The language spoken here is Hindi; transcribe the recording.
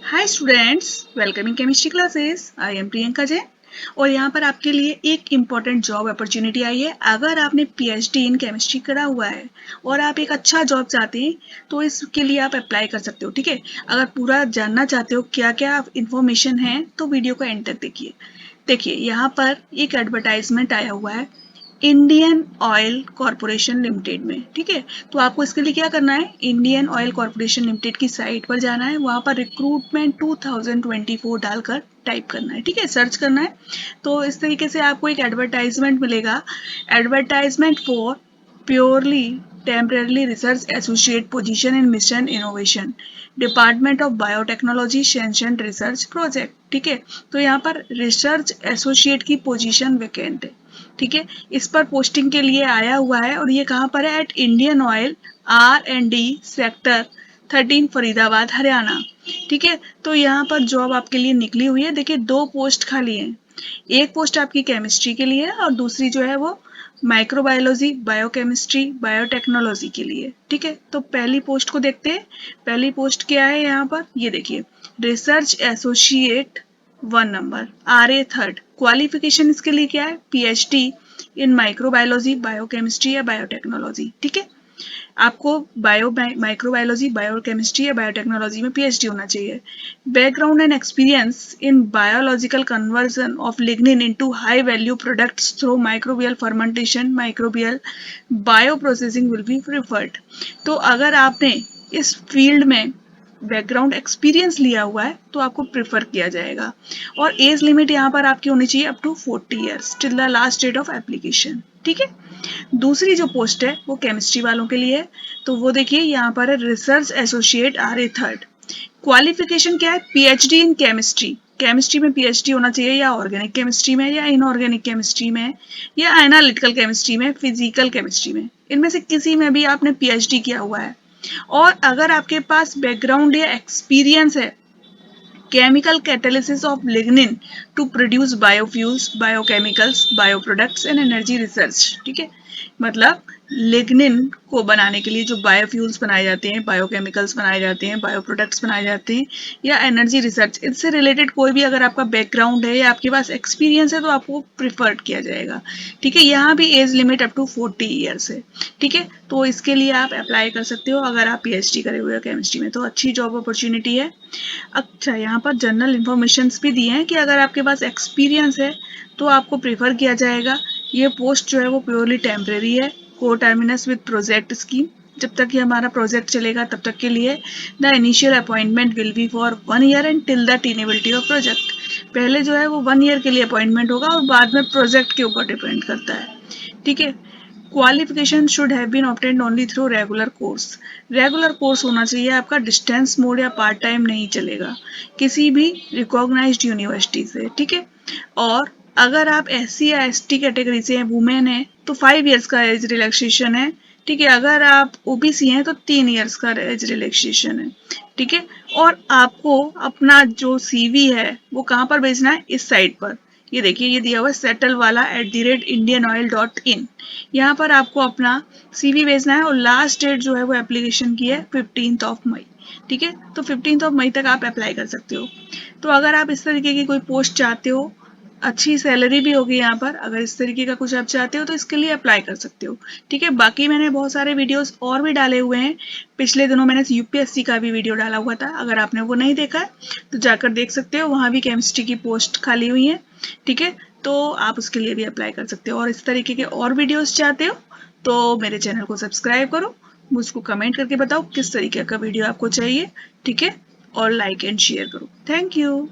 Hi students, welcome in chemistry classes. I am Priyanka Jain और यहाँ पर आपके लिए एक इम्पॉर्टेंट जॉब अपॉर्चुनिटी आई है। अगर आपने पीएचडी इन केमिस्ट्री करा हुआ है और आप एक अच्छा जॉब चाहते हैं तो इसके लिए आप अप्लाई कर सकते हो। ठीक है, अगर पूरा जानना चाहते हो क्या क्या इन्फॉर्मेशन है तो वीडियो को एंड तक देखिए। देखिए, यहाँ पर एक एडवर्टाइजमेंट आया हुआ है इंडियन ऑयल कॉरपोरेशन लिमिटेड में। ठीक है, तो आपको इसके लिए क्या करना है, इंडियन ऑयल कॉरपोरेशन लिमिटेड की साइट पर जाना है, वहां पर रिक्रूटमेंट 2024 डालकर टाइप करना है। ठीक है, सर्च करना है। तो इस तरीके से आपको एक एडवर्टाइजमेंट मिलेगा, advertisement for purely temporary research associate position in mission innovation department of biotechnology sanction research project. ठीक है, तो यहाँ पर रिसर्च एसोसिएट की पोजीशन वैकेंट है। ठीक है, इस पर पोस्टिंग के लिए आया हुआ है और ये कहाँ पर है, at Indian oil R&D sector 13 Faridabad Haryana. ठीक है, तो यहाँ पर जॉब आपके लिए निकली हुई है। देखिए, दो पोस्ट खाली हैं, एक पोस्ट आपकी केमिस्ट्री के लिए है और दूसरी जो है वो माइक्रोबायोलॉजी बायोकेमिस्ट्री बायोटेक्नोलॉजी के लिए। ठीक है, तो पहली पोस्ट को देखते हैं। पहली पोस्ट क्या है, यहाँ पर ये देखिए, research associate 1 number RA 3rd। Qualification इसके लिए क्या है, PhD इन माइक्रोबायोलॉजी बायोकेमिस्ट्री या बायोटेक्नोलॉजी। ठीक है, आपको माइक्रोबायोलॉजी बायोकेमिस्ट्री या बायोटेक्नोलॉजी में PhD होना चाहिए। Background and experience in biological conversion of lignin into high value products through microbial fermentation microbial bio processing will be preferred. तो अगर आपने इस फील्ड में बैकग्राउंड एक्सपीरियंस लिया हुआ है तो आपको प्रिफर किया जाएगा। और एज लिमिट यहाँ पर आपकी होनी चाहिए up to 40 years till the last date of application. ठीक है, दूसरी जो पोस्ट है वो केमिस्ट्री वालों के लिए है। तो वो देखिए, यहाँ पर है research associate RA 3rd। Qualification क्या है, PhD इन केमिस्ट्री, केमिस्ट्री में PhD होना चाहिए, या ऑर्गेनिक केमिस्ट्री में या इनऑर्गेनिक केमिस्ट्री में या एनालिटिकल केमिस्ट्री में फिजिकल केमिस्ट्री में, इनमें से किसी में भी आपने PhD किया हुआ है। और अगर आपके पास बैकग्राउंड या एक्सपीरियंस है chemical catalysis of lignin to produce biofuels biochemicals bioproducts and energy research. ठीक है, मतलब लिग्निन को बनाने के लिए जो बायोफ्यूल्स बनाए जाते हैं, बायोकेमिकल्स बनाए जाते हैं, बायोप्रोडक्ट्स बनाए जाते हैं, या एनर्जी रिसर्च, इससे रिलेटेड कोई भी अगर आपका बैकग्राउंड है या आपके पास एक्सपीरियंस है तो आपको प्रिफर्ड किया जाएगा। ठीक है, यहाँ भी age limit up to 40 years है। ठीक है, तो इसके लिए आप अप्लाई कर सकते हो अगर आप PhD करे हुए हो केमिस्ट्री में, तो अच्छी जॉब अपॉर्चुनिटी है। अच्छा, यहाँ पर जनरल इन्फॉर्मेशन भी दिए हैं कि अगर आपके पास एक्सपीरियंस है तो आपको प्रेफर किया जाएगा। ये पोस्ट जो है वो प्योरली टेम्परेरी है, को टर्मिनस विद प्रोजेक्ट स्कीम, जब तक ये हमारा प्रोजेक्ट चलेगा तब तक के लिए। The initial appointment will be for 1 year and till the tenability of project. पहले जो है वो 1 ईयर के लिए अपॉइंटमेंट होगा और बाद में प्रोजेक्ट के ऊपर डिपेंड करता है। ठीक है, qualification should have been obtained only through regular course. Regular course होना चाहिए आपका, डिस्टेंस मोड या पार्ट टाइम नहीं चलेगा, किसी भी रिकॉग्नाइज्ड यूनिवर्सिटी से। ठीक है, और अगर आप SC या ST कैटेगरी से हैं, वुमेन है, तो 5 ईयर्स का एज रिलैक्सेशन है। ठीक है, अगर आप OBC हैं तो 3 ईयर्स का एज रिलैक्सेशन है। ठीक है, और आपको अपना जो CV है वो कहाँ पर भेजना है, इस साइट पर। ये देखिए, ये दिया हुआ है सेटल वाला @indianoil.in। यहाँ पर आपको अपना CV भेजना है और लास्ट डेट जो है वो एप्लीकेशन की है 15 मई। ठीक है, तो 15 मई तक आप अप्लाई कर सकते हो। तो अगर आप इस तरीके की कोई पोस्ट चाहते हो, अच्छी सैलरी भी होगी यहाँ पर, अगर इस तरीके का कुछ आप चाहते हो तो इसके लिए अप्लाई कर सकते हो। ठीक है, बाकी मैंने बहुत सारे वीडियोस और भी डाले हुए हैं। पिछले दिनों मैंने UPSC का भी वीडियो डाला हुआ था, अगर आपने वो नहीं देखा है तो जाकर देख सकते हो, वहाँ भी केमिस्ट्री की पोस्ट खाली हुई है। ठीक है, तो आप उसके लिए भी अप्लाई कर सकते हो। और इस तरीके के और वीडियोस चाहते हो तो मेरे चैनल को सब्सक्राइब करो, मुझको कमेंट करके बताओ किस तरीके का वीडियो आपको चाहिए। ठीक है, और लाइक एंड शेयर करो। Thank you.